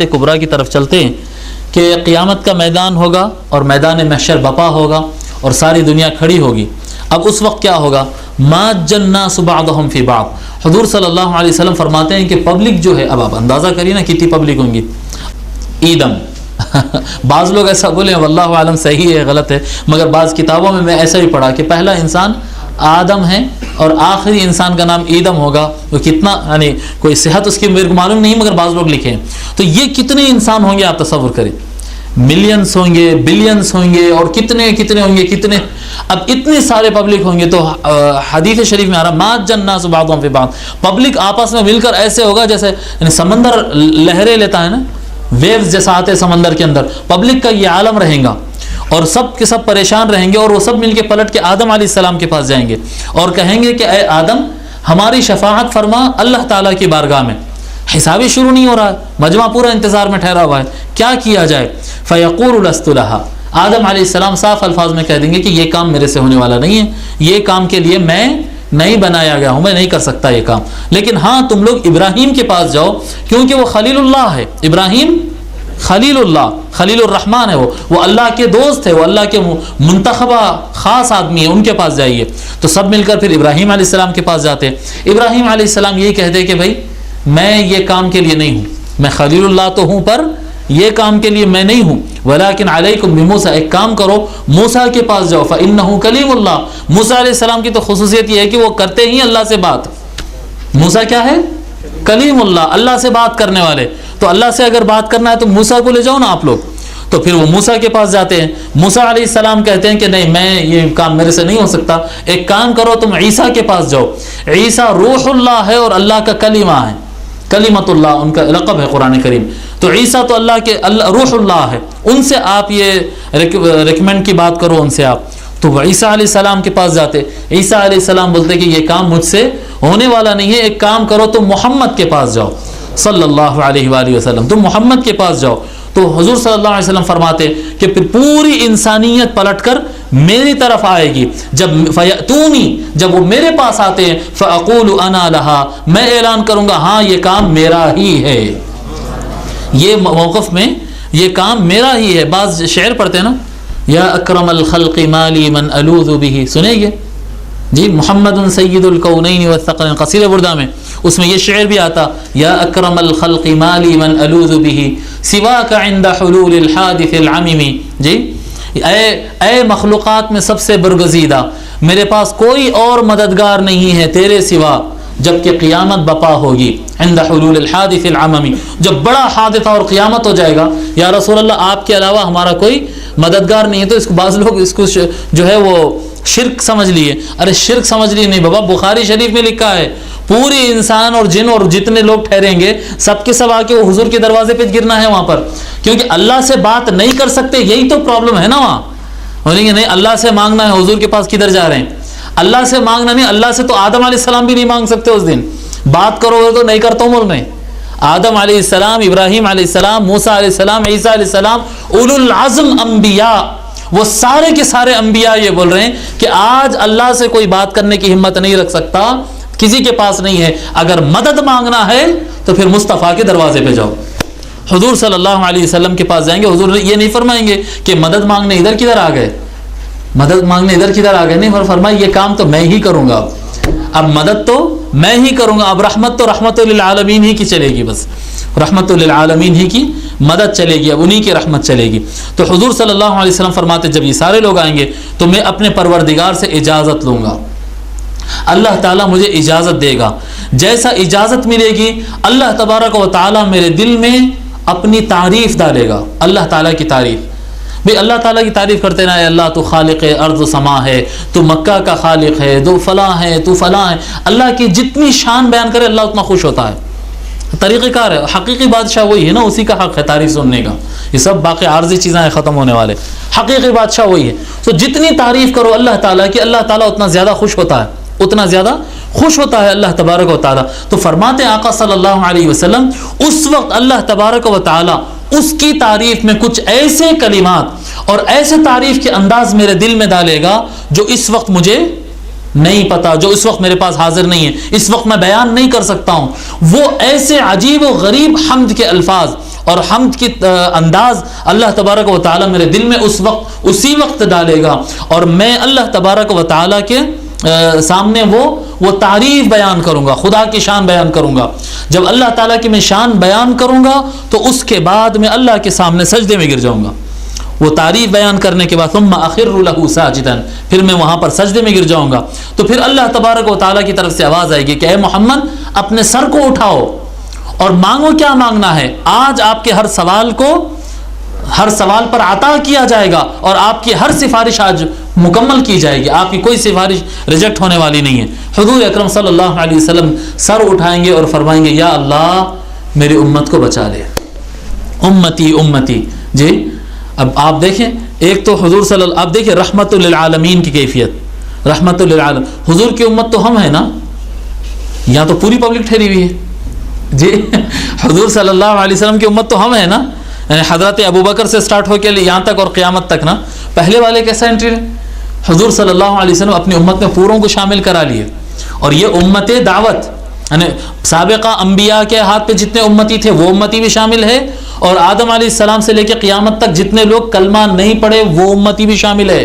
کبریٰ کی طرف چلتے ہیں کہ قیامت کا میدان ہوگا اور میدان محشر بپا ہوگا اور ساری دنیا کھڑی ہوگی. اب اس وقت کیا ہوگا؟ ماج الناس بعضهم فی بعض. حضور صلی اللہ علیہ وسلم فرماتے ہیں کہ پبلک جو ہے، اب آپ اندازہ کریے نا کتنی پبلک ہوں گی. ایدم بعض لوگ ایسا بولے ہیں، واللہ عالم صحیح ہے غلط ہے، مگر بعض کتابوں میں ایسا ہی پڑھا کہ پہلا انسان آدم ہے اور آخری انسان کا نام ایدم ہوگا. وہ کتنا، یعنی کوئی صحت اس کی میرے کو معلوم نہیں مگر بعض لوگ لکھے ہیں. تو یہ کتنے انسان ہوں گے آپ تصور کریں، ملینز ہوں گے، بلینز ہوں گے، اور کتنے کتنے ہوں گے، کتنے. اب اتنے سارے پبلک ہوں گے تو حدیث شریف میں آ رہا ماج الناس بعضهم فی بعض. پبلک آپس میں مل کر ایسے ہوگا جیسے یعنی سمندر لہریں لیتا ہے نا، ویوز جیسا آتے سمندر کے اندر. پبلک کا یہ عالم رہے گا اور سب کے سب پریشان رہیں گے، اور وہ سب مل کے پلٹ کے آدم علیہ السلام کے پاس جائیں گے اور کہیں گے کہ اے آدم ہماری شفاعت فرما اللہ تعالیٰ کی بارگاہ میں. حساب ہی شروع نہیں ہو رہا ہے، مجمع پورا انتظار میں ٹھہرا ہوا ہے، کیا کیا جائے؟ فیقول لست لہا. آدم علیہ السلام صاف الفاظ میں کہہ دیں گے کہ یہ کام میرے سے ہونے والا نہیں ہے، یہ کام کے لیے میں نہیں بنایا گیا ہوں، میں نہیں کر سکتا یہ کام. لیکن ہاں تم لوگ ابراہیم کے پاس جاؤ کیونکہ وہ خلیل اللہ ہے. ابراہیم خلیل اللہ، خلیل الرحمن ہے، وہ اللہ کے دوست ہے، وہ اللہ کے منتخبہ خاص آدمی ہے، ان کے پاس جائیے. تو سب مل کر پھر ابراہیم علیہ السلام کے پاس جاتے. ابراہیم علیہ السلام یہی کہتے کہ بھائی میں یہ کام کے لیے نہیں ہوں، میں خلیل اللہ تو ہوں پر یہ کام کے لیے میں نہیں ہوں. ولیکن علیکم بموسیٰ، ایک کام کرو موسیٰ کے پاس جاؤ. فإنہ کلیم اللہ. موسیٰ علیہ السلام کی تو خصوصیت یہ ہے کہ وہ کرتے ہی اللہ سے بات. موسیٰ کیا ہے؟ کلیم اللہ، اللہ سے بات کرنے والے. تو اللہ سے اگر بات کرنا ہے تو موسیٰ کو لے جاؤ نا آپ لوگ. تو پھر وہ موسیٰ کے پاس جاتے ہیں. موسیٰ علیہ السلام کہتے ہیں کہ نہیں، میں یہ کام میرے سے نہیں ہو سکتا، ایک کام کرو تم عیسیٰ کے پاس جاؤ. عیسیٰ روح اللہ ہے اور اللہ کا کلمہ ہے، کلمت اللہ ان کا لقب ہے قرآن کریم. تو عیسیٰ تو اللہ کے روح اللہ ہے، ان سے آپ یہ ریکمینڈ کی بات کرو ان سے آپ. تو وہ عیسیٰ علیہ السلام کے پاس جاتے. عیسیٰ علیہ السلام بولتے کہ یہ کام مجھ سے ہونے والا نہیں ہے، ایک کام کرو تم محمد کے پاس جاؤ صلی اللہ علیہ وآلہ وسلم، تم محمد کے پاس جاؤ. تو حضور صلی اللہ علیہ وسلم فرماتے کہ پھر پوری انسانیت پلٹ کر میری طرف آئے گی. جب فیأتونی، جب وہ میرے پاس آتے ہیں، فاقول انا لہا، میں اعلان کروں گا ہاں یہ کام میرا ہی ہے، یہ موقف میں یہ کام میرا ہی ہے. بعض شعر پڑھتے ہیں نا، یا اکرم الخلق مالی من الوذ به، سنیں گے جی، محمد سید الکونین والثقلین، قصیدہ بردہ میں اس میں یہ شعر بھی آتا، یا اکرم الخلق مالی من الوذ به سواک عند حلول الحادث العمیم. جی اے مخلوقات میں سب سے برگزیدہ، میرے پاس کوئی اور مددگار نہیں ہے تیرے سوا جب کہ قیامت بپا ہوگی. عند حلول الحادث العممی، جب بڑا حادثہ اور قیامت ہو جائے گا، یا رسول اللہ آپ کے علاوہ ہمارا کوئی مددگار نہیں ہے. تو اس کو بعض لوگ اس کو جو ہے وہ شرک سمجھ لیے. ارے شرک سمجھ لیے نہیں بابا، بخاری شریف میں لکھا ہے پوری انسان اور جن اور جتنے لوگ ٹھہریں گے سب کے سب آ کے وہ حضور کے دروازے پہ گرنا ہے وہاں پر. کیونکہ اللہ سے بات نہیں کر سکتے، یہی تو پرابلم ہے نا. وہاں بولیں گے نہیں اللہ سے مانگنا ہے، حضور کے پاس کدھر جا رہے ہیں؟ اللہ سے مانگنا نہیں، اللہ سے تو آدم علیہ السلام بھی نہیں مانگ سکتے. اس دن بات کرو گے تو نہیں کرتا ہوں بول رہے ہیں. آدم علیہ السلام، ابراہیم علیہ السلام، موسیٰ علیہ السلام، عیسیٰ علیہ السلام، اولو العزم انبیاء، وہ سارے کے سارے انبیاء یہ بول رہے ہیں کہ آج اللہ سے کوئی بات کرنے کی ہمت نہیں رکھ سکتا، کسی کے پاس نہیں ہے. اگر مدد مانگنا ہے تو پھر مصطفیٰ کے دروازے پہ جاؤ، حضور صلی اللہ علیہ وسلم کے پاس جائیں گے. حضور یہ نہیں فرمائیں گے کہ مدد مانگنے ادھر کدھر آ گئے، مدد مانگنے ادھر کدھر آ گئے، نہیں فرمائے یہ کام تو میں ہی کروں گا. اب مدد تو میں ہی کروں گا. اب رحمت تو رحمت للعالمین ہی کی چلے گی، بس رحمت للعالمین ہی کی مدد چلے گی، اب انہی کی رحمت چلے گی. تو حضور صلی اللہ علیہ وسلم فرماتے جب یہ سارے لوگ آئیں گے تو میں اپنے پروردگار سے اجازت لوں گا، اللہ تعالیٰ مجھے اجازت دے گا. جیسا اجازت ملے گی اللہ تبارک و تعالیٰ میرے دل میں اپنی تعریف ڈالے گا. اللہ تعالیٰ کی تعریف، بھئی اللہ تعالیٰ کی تعریف کرتے نا، اللہ تو خالق ارض و سما ہے، تو مکہ کا خالق ہے، تو فلاں ہے، تو فلاں ہے. اللہ کی جتنی شان بیان کرے اللہ اتنا خوش ہوتا ہے. طریقہ کار ہے، حقیقی بادشاہ وہی ہے نا، اسی کا حق ہے تعریف سننے کا. یہ سب باقی عارضی چیزیں ہیں ختم ہونے والے، حقیقی بادشاہ وہی ہے. تو جتنی تعریف کرو اللہ تعالیٰ کی، اللہ تعالیٰ اتنا زیادہ خوش ہوتا ہے، اتنا زیادہ خوش ہوتا ہے اللہ تبارک و تعالیٰ. تو فرماتے ہیں آقا صلی اللہ علیہ وسلم اس وقت اللہ تبارک و تعالیٰ اس کی تعریف میں کچھ ایسے کلمات اور ایسے تعریف کے انداز میرے دل میں ڈالے گا جو اس وقت مجھے نہیں پتا، جو اس وقت میرے پاس حاضر نہیں ہے، اس وقت میں بیان نہیں کر سکتا ہوں، وہ ایسے عجیب و غریب حمد کے الفاظ اور حمد کی انداز اللہ تبارک و تعالی میرے دل میں اسی وقت ڈالے گا، اور میں اللہ تبارک و تعالی کے سامنے وہ تعریف بیان کروں گا، خدا کی شان بیان کروں گا۔ جب اللہ تعالیٰ کی میں شان بیان کروں گا تو اس کے بعد میں اللہ کے سامنے سجدے میں گر جاؤں گا۔ وہ تعریف بیان کرنے کے بعد ثم اخر له ساجدا، پھر میں وہاں پر سجدے میں گر جاؤں گا۔ تو پھر اللہ تبارک و تعالیٰ کی طرف سے آواز آئے گی کہ اے محمد اپنے سر کو اٹھاؤ اور مانگو، کیا مانگنا ہے؟ آج آپ کے ہر سوال پر عطا کیا جائے گا، اور آپ کی ہر سفارش آج مکمل کی جائے گی، آپ کی کوئی سفارش ریجیکٹ ہونے والی نہیں ہے۔ حضور اکرم صلی اللہ علیہ وسلم سر اٹھائیں گے اور فرمائیں گے یا اللہ میری امت کو بچا لے، امتی امتی۔ جی اب آپ دیکھیں، ایک تو حضور صلی اللہ، آپ دیکھیں رحمت للعالمین کی کیفیت، رحمت للعالم، حضور کی امت تو ہم ہیں نا، یہاں تو پوری پبلک ٹھہری ہوئی ہے جی، حضور صلی اللہ علیہ وسلم کی امت تو ہم ہیں نا، یعنی حضرت ابوبکر سے سٹارٹ ہو کے یہاں تک اور قیامت تک نا، پہلے والے کیسا انٹری ہے؟ حضور صلی اللہ علیہ وسلم اپنی امت میں پوروں کو شامل کرا لیے، اور یہ امت دعوت، یعنی سابقہ انبیاء کے ہاتھ پہ جتنے امتی تھے وہ امتی بھی شامل ہے، اور آدم علیہ السلام سے لے کے قیامت تک جتنے لوگ کلمہ نہیں پڑھے وہ امتی بھی شامل ہے۔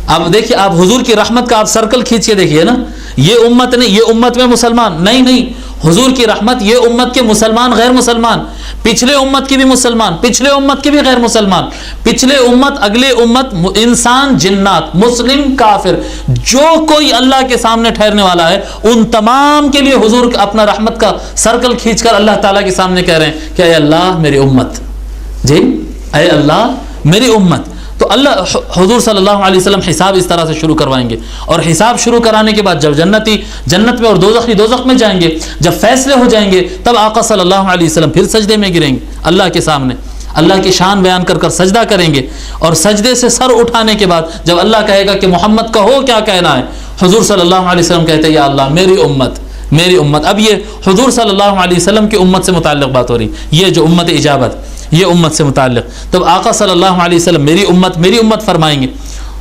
اب دیکھیے، آپ حضور کی رحمت کا آپ سرکل کھینچ کے دیکھیے نا، یہ امت نہیں، یہ امت میں مسلمان نہیں، حضور کی رحمت یہ امت کے مسلمان غیر مسلمان، پچھلے امت کی بھی مسلمان، پچھلے امت کی بھی غیر مسلمان، پچھلے امت اگلے امت، انسان جنات، مسلم کافر، جو کوئی اللہ کے سامنے ٹھہرنے والا ہے ان تمام کے لیے حضور اپنا رحمت کا سرکل کھینچ کر اللہ تعالیٰ کے سامنے کہہ رہے ہیں کہ اے اللہ میری امت، جی اے اللہ میری امت۔ تو اللہ حضور صلی اللہ علیہ وسلم حساب اس طرح سے شروع کروائیں گے، اور حساب شروع کرانے کے بعد جب جنتی جنت میں اور دوزخی دوزخ میں جائیں گے، جب فیصلے ہو جائیں گے، تب آقا صلی اللہ علیہ وسلم پھر سجدے میں گریں گے اللہ کے سامنے، اللہ کی شان بیان کر کر سجدہ کریں گے، اور سجدے سے سر اٹھانے کے بعد جب اللہ کہے گا کہ محمد کہو کیا کہنا ہے، حضور صلی اللہ علیہ وسلم کہتے ہیں یا اللہ میری امت میری امت۔ اب یہ حضور صلی اللہ علیہ وسلم کی امت سے متعلق بات ہو رہی، یہ جو امت اجابت، یہ امت سے متعلق، تب آقا صلی اللہ علیہ وسلم میری امت فرمائیں گے۔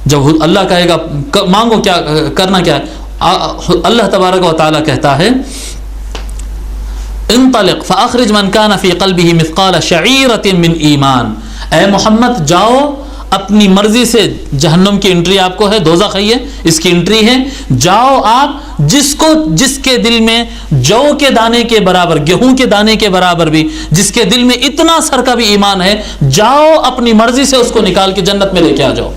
جب اللہ کہے گا مانگو کیا کرنا کیا ہے، اللہ تبارک و تعالی کہتا ہے انطلق فاخرج من كان في قلبه مثقال شعيرة من ایمان، اے محمد جاؤ اپنی مرضی سے، جہنم کی انٹری آپ کو ہے، دوزخ ہے اس کی انٹری ہے، جاؤ آپ جس کے دل میں جو کے دانے کے برابر، گیہوں کے دانے کے برابر بھی جس کے دل میں اتنا سر کا بھی ایمان ہے، جاؤ اپنی مرضی سے اس کو نکال کے جنت میں لے کے آ جاؤ۔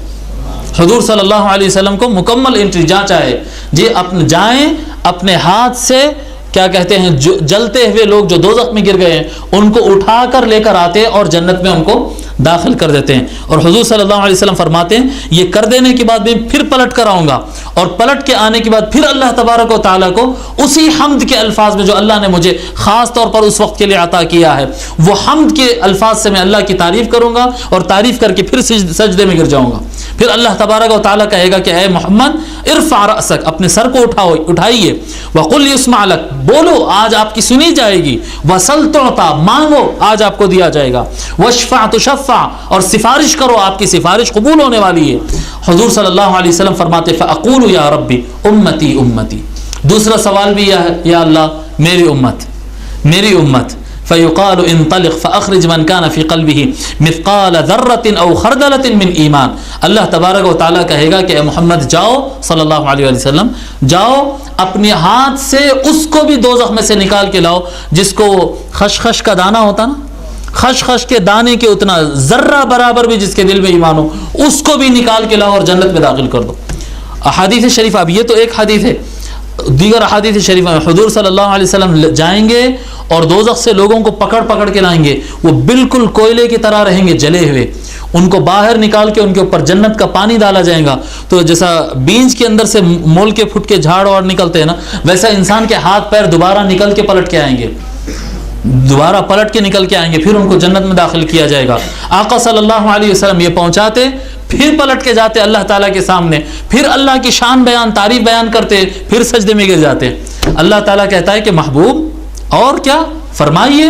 حضور صلی اللہ علیہ وسلم کو مکمل انٹری، جہاں چاہے جی جائیں اپنے ہاتھ سے، کیا کہتے ہیں جلتے ہوئے لوگ جو دوزخ میں گر گئے ہیں ان کو اٹھا کر لے کر آتے اور جنت میں ان کو داخل کر دیتے ہیں۔ اور حضور صلی اللہ علیہ وسلم فرماتے ہیں یہ کر دینے کے بعد میں پھر پلٹ کر آؤں گا، اور پلٹ کے آنے کے بعد پھر اللہ تبارک و تعالیٰ کو اسی حمد کے الفاظ میں جو اللہ نے مجھے خاص طور پر اس وقت کے لیے عطا کیا ہے، وہ حمد کے الفاظ سے میں اللہ کی تعریف کروں گا، اور تعریف کر کے پھر سجدے میں گر جاؤں گا۔ پھر اللہ تبارک و تعالیٰ کہے گا کہ اے محمد ارفع رأسک، اپنے سر کو اٹھائیے، وقل یسمع لک، بولو آج آپ کی سنی جائے گی، وسل تعطیٰ، مانگو آج آپ کو دیا جائے گا، واشفع تشفع، اور سفارش کرو آپ کی سفارش قبول ہونے والی ہے۔ حضور صلی اللہ علیہ وسلم فرماتے فاقول یا ربی امتی امتی، دوسرا سوال بھی یا اللہ میری امت میری امت، فیقال انطلق فاخرج من كان في قلبه مثقال ذرة او خردلة من ایمان، اللہ تبارک و تعالیٰ کہے گا کہ اے محمد جاؤ صلی اللہ علیہ وسلم، جاؤ اپنے ہاتھ سے اس کو بھی دوزخ میں سے نکال کے لاؤ جس کو خشخش کا دانہ ہوتا نا، خشخش کے دانے کے اتنا ذرہ برابر بھی جس کے دل میں ایمان ہو، اس کو بھی نکال کے لاؤ اور جنت میں داخل کر دو۔ احادیث شریفہ، اب یہ تو ایک حدیث ہے، دیگر احادیث شریفہ میں حضور صلی اللہ علیہ وسلم جائیں گے اور دوزخ سے لوگوں کو پکڑ پکڑ کے لائیں گے، وہ بالکل کوئلے کی طرح رہیں گے جلے ہوئے، ان کو باہر نکال کے ان کے اوپر جنت کا پانی ڈالا جائے گا، تو جیسا بیج کے اندر سے مول کے پھٹ کے جھاڑ اور نکلتے ہیں نا، ویسا انسان کے ہاتھ پیر دوبارہ نکل کے پلٹ کے آئیں گے، دوبارہ پلٹ کے نکل کے آئیں گے، پھر ان کو جنت میں داخل کیا جائے گا۔ آقا صلی اللہ علیہ وسلم یہ پہنچاتے، پھر پلٹ کے جاتے اللہ تعالیٰ کے سامنے، پھر اللہ کی شان بیان تعریف بیان کرتے، پھر سجدے میں گر جاتے۔ اللہ تعالیٰ کہتا ہے کہ محبوب اور کیا فرمائیے،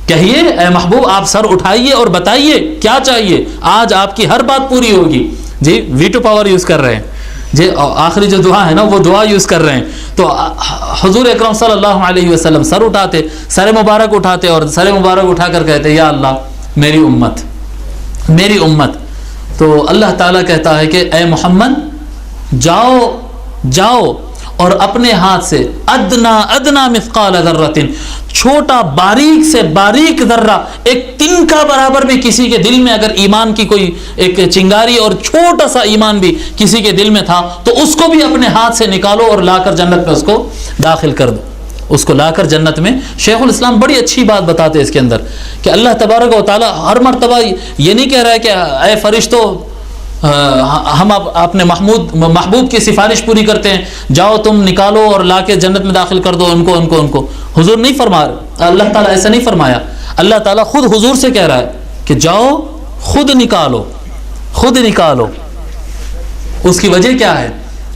کہیے اے محبوب آپ سر اٹھائیے اور بتائیے کیا چاہیے، آج آپ کی ہر بات پوری ہوگی۔ جی ویٹو پاور یوز کر رہے ہیں، جی آخری جو دعا ہے نا وہ دعا یوز کر رہے ہیں. تو حضور اکرم صلی اللہ علیہ وسلم سر اٹھاتے, سر مبارک اٹھاتے اور سر مبارک اٹھا کر کہتے یا اللہ میری امت, میری امت. تو اللہ تعالیٰ کہتا ہے کہ اے محمد جاؤ اور اپنے ہاتھ سے ادنا مثقال ذرۃ, چھوٹا باریک سے باریک ذرہ, ایک تن کا برابر بھی کسی کے دل میں اگر ایمان کی کوئی ایک چنگاری اور چھوٹا سا ایمان بھی کسی کے دل میں تھا تو اس کو بھی اپنے ہاتھ سے نکالو اور لا کر جنت میں اس کو داخل کر دو, اس کو لا کر جنت میں. شیخ الاسلام بڑی اچھی بات بتاتے ہیں اس کے اندر کہ اللہ تبارک و تعالیٰ ہر مرتبہ یہ نہیں کہہ رہا ہے کہ اے فرشتوں ہم اپنے محبوب کی سفارش پوری کرتے ہیں, جاؤ تم نکالو اور لا کے جنت میں داخل کر دو ان کو. حضور نہیں فرما رہا, اللہ تعالیٰ ایسا نہیں فرمایا. اللہ تعالیٰ خود حضور سے کہہ رہا ہے کہ جاؤ خود نکالو. اس کی وجہ کیا ہے؟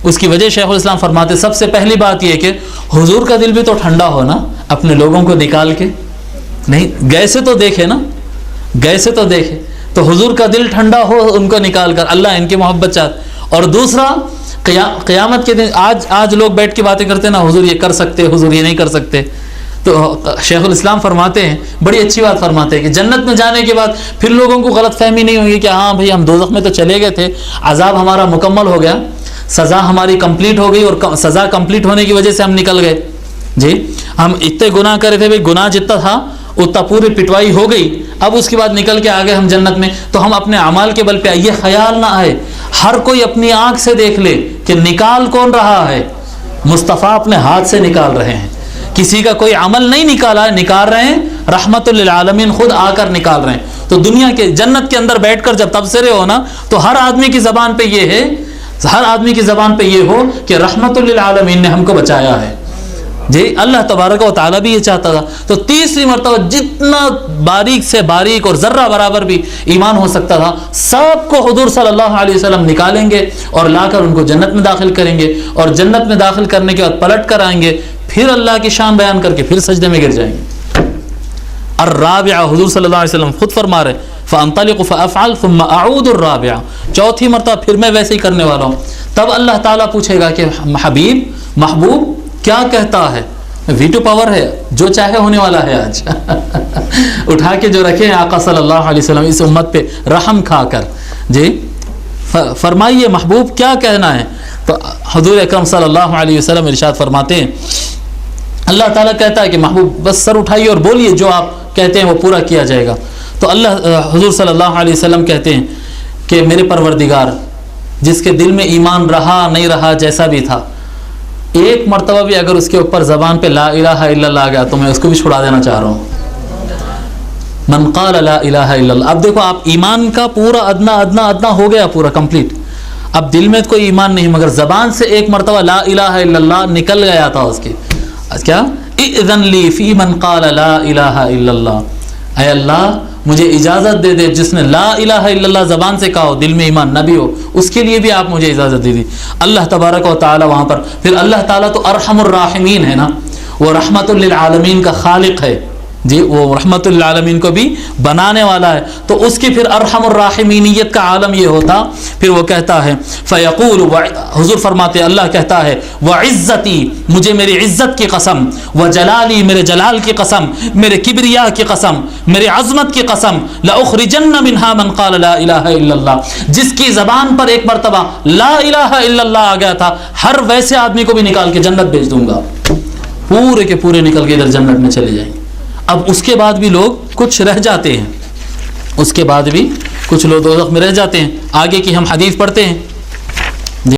اس کی وجہ شیخ الاسلام فرماتے سب سے پہلی بات یہ کہ حضور کا دل بھی تو ٹھنڈا ہو نا, اپنے لوگوں کو نکال کے نہیں گئے سے تو دیکھے نا, گئے سے تو دیکھے. تو حضور کا دل ٹھنڈا ہو ان کو نکال کر, اللہ ان کی محبت چاہتا. اور دوسرا قیامت کے دن آج لوگ بیٹھ کے باتیں کرتے ہیں نا, حضور یہ کر سکتے, حضور یہ نہیں کر سکتے. تو شیخ الاسلام فرماتے ہیں بڑی اچھی بات فرماتے ہیں کہ جنت میں جانے کے بعد پھر لوگوں کو غلط فہمی نہیں ہوگی کہ ہاں بھائی ہم دوزخ میں تو چلے گئے تھے, عذاب ہمارا مکمل ہو گیا, سزا ہماری کمپلیٹ ہو گئی اور سزا کمپلیٹ ہونے کی وجہ سے ہم نکل گئے. جی ہم اتنے گناہ کرے تھے, بھائی گناہ جتنا تھا اتنا پوری پٹوائی ہو گئی, اب اس کے بعد نکل کے آگے ہم جنت میں. تو ہم اپنے اعمال کے بل پہ یہ خیال نہ آئے, ہر کوئی اپنی آنکھ سے دیکھ لے کہ نکال کون رہا ہے, مصطفیٰ اپنے ہاتھ سے نکال رہے ہیں, کسی کا کوئی عمل نہیں نکالا ہے, نکال رہے ہیں رحمت للعالمین خود آ کر نکال رہے ہیں. تو دنیا کے جنت کے اندر بیٹھ کر جب تبصرے ہو نا تو ہر آدمی کی زبان پہ یہ ہے, ہر آدمی کی زبان پہ یہ ہو کہ رحمت للعالمین نے ہم کو بچایا ہے. جی اللہ تبارک و تعالیٰ بھی یہ چاہتا تھا. تو تیسری مرتبہ جتنا باریک سے باریک اور ذرہ برابر بھی ایمان ہو سکتا تھا سب کو حضور صلی اللہ علیہ وسلم نکالیں گے اور لا کر ان کو جنت میں داخل کریں گے, اور جنت میں داخل کرنے کے بعد پلٹ کر آئیں گے, پھر اللہ کی شان بیان کر کے پھر سجدے میں گر جائیں گے. الرابعہ, حضور صلی اللہ علیہ وسلم خود فرما رہے فانطلق فافعل ثم اعود الرابعہ, چوتھی مرتبہ پھر میں ویسے ہی کرنے والا ہوں. تب اللہ تعالیٰ پوچھے گا کہ محبوب کیا کہتا ہے, ویٹو پاور ہے, جو چاہے ہونے والا ہے. آج اٹھا کے جو رکھے ہیں آقا صلی اللہ علیہ وسلم اس امت پہ رحم کھا کر. جی فرمائیے محبوب کیا کہنا ہے. تو حضور اکرم صلی اللہ علیہ وسلم ارشاد فرماتے ہیں, اللہ تعالیٰ کہتا ہے کہ محبوب بس سر اٹھائیے اور بولیے, جو آپ کہتے ہیں وہ پورا کیا جائے گا. تو حضور صلی اللہ علیہ وسلم کہتے ہیں کہ میرے پروردگار, جس کے دل میں ایمان رہا نہیں رہا جیسا بھی تھا, ایک مرتبہ بھی اگر اس کے اوپر زبان پہ لا الہ الا اللہ آ گیا تو میں اس کو بھی چھڑا دینا چاہ رہا ہوں. من قال لا الہ الا اللہ. اب دیکھو آپ ایمان کا پورا ادنا ہو گیا, پورا کمپلیٹ. اب دل میں کوئی ایمان نہیں, مگر زبان سے ایک مرتبہ لا الہ الا اللہ نکل گیا تھا اس کے. کیا اذن لی فی من قال لا الہ الا اللہ, اے اللہ مجھے اجازت دے دے جس نے لا الہ الا اللہ زبان سے کہا ہو, دل میں ایمان نہ بھی ہو, اس کے لیے بھی آپ مجھے اجازت دے دی. اللہ تبارک و تعالی وہاں پر پھر اللہ تعالیٰ تو ارحم الراحمین ہے نا, وہ رحمت للعالمین کا خالق ہے. جی وہ رحمت للعالمین کو بھی بنانے والا ہے. تو اس کی پھر ارحم الراحمینیت کا عالم یہ ہوتا, پھر وہ کہتا ہے فیقول, حضور فرماتے اللہ کہتا ہے وعزتی, مجھے میری عزت کی قسم, وجلالی, میرے جلال کی قسم, میرے کبریا کی قسم, میرے عظمت کی قسم, لأخرجن منها من قال لا الہ الا اللہ, جس کی زبان پر ایک مرتبہ لا الہ الا اللہ آ گیا تھا, ہر ویسے آدمی کو بھی نکال کے جنت بھیج دوں گا, پورے کے پورے نکل کے ادھر جنت میں چلے جائیں گے. اب اس کے بعد بھی لوگ کچھ رہ جاتے ہیں, اس کے بعد بھی کچھ لوگ دوزخ میں رہ جاتے ہیں. آگے کی ہم حدیث پڑھتے ہیں.